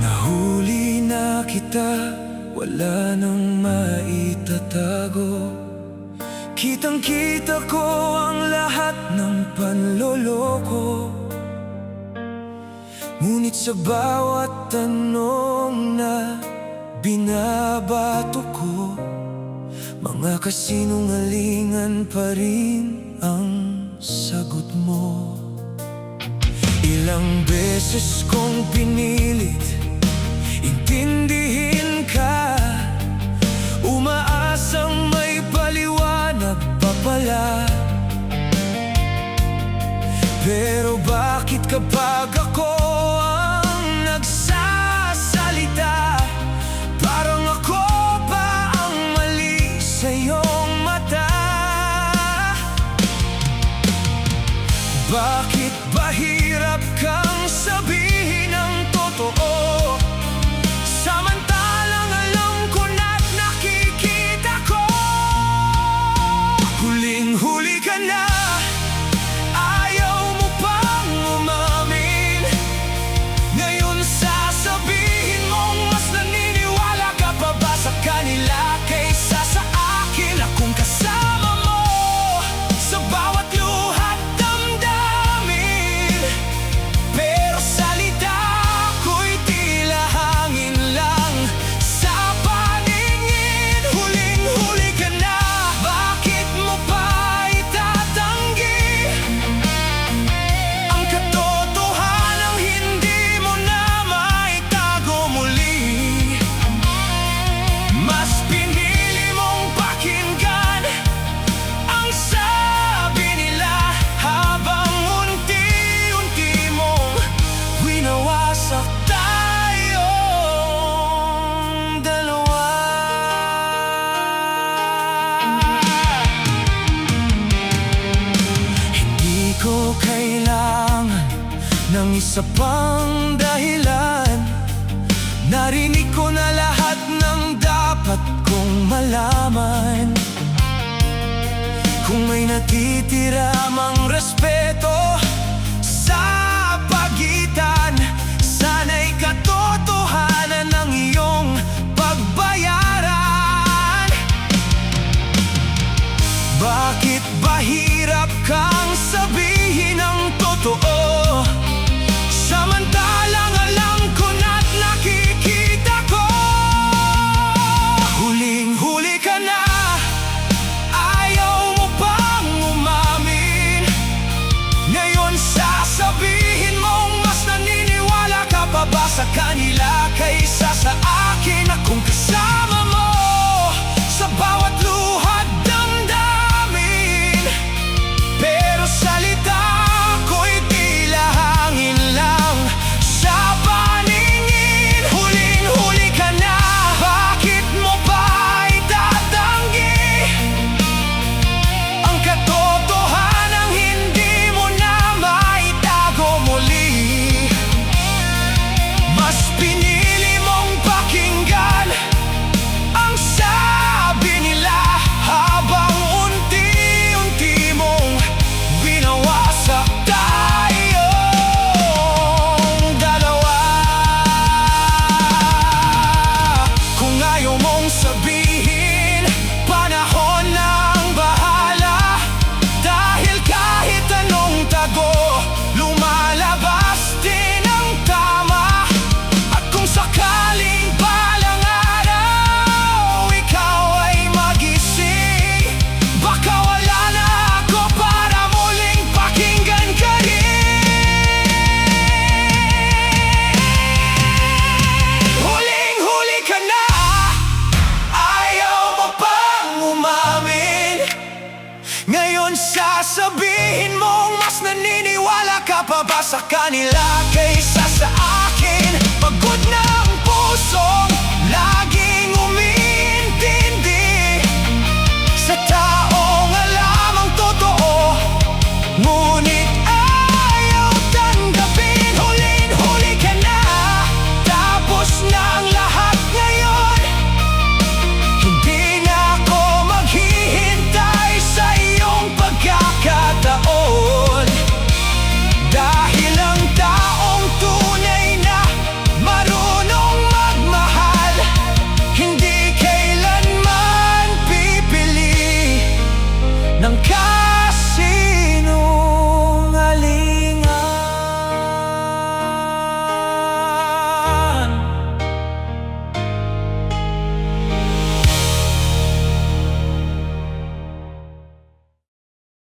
Nahuli na kita, wala nang maitatago. Kitang-kita ko ang lahat ng panloloko. Ngunit sa bawat tanong na binabato ko, mga kasinungalingan pa rin ang sagot mo. Ilang beses kong pinilit intindihin ka, umaasang may paliwanag pa pala. Pero bakit kapag ako ang nagsasalita, parang ako pa ang mali sa iyong mata? Bakit ba hirap kang sabihin ang totoo, samantalang alam ko na't nakikita ko? Huling-huli ka na, ayaw mo pang umamin. Ngayon sasabihin mong mas naniniwala ka pa ba sa kanila kaysa sa akin? Akong kasama mo sa bawat luha't damdamin, pero salita ko'y tila hangin lang sa paningin. Huling-huli ka na, bakit mo pa itatanggi ang katotohanang hindi mo na maitago muli? Mas pinili mong pakinggan ang sabi nila, habang unti-unti mong winawasak tayong dalawa. Hindi ko kailangan ng isa pang dahilan. Narinig ko na lahat ng dapat kong malaman. Kung may natitira mang respeto sa pagitan, sana'y katotohanan ng iyong pagbayaran. Bakit ba hirap kang sabihin ang totoo, samantalang alam ko na't nakikita ko? Huling-huli ka na, ayaw mo pang umamin. Ngayon sasabihin mong mas naniniwala ka pa ba sa kanila kaysa sa akin? Akong kasama mo sa bawat luha't damdamin, pero salita ko'y tila hangin lang sa paningin. Huling-huli ka na, bakit mo pa itatanggi ang katotohanang hindi mo na maitago muli? Mas pinili mong pakinggan ang sabi nila, habang unti-unti mong winawasak tayong dalawa. Kung ayaw mong sabihin, panahon ng bahala. Dahil kahit anong tago, lumalabas din ang tama. At kung sakaling balang araw ikaw ay magising, baka wala na ako para muling pakinggan ka rin. Huling-huli ka na, ayaw mo pang umamin. Ngayon sasabihin mong mas naniniwala ka pa ba sa kanila kaysa sa akin? Pagod na ang puso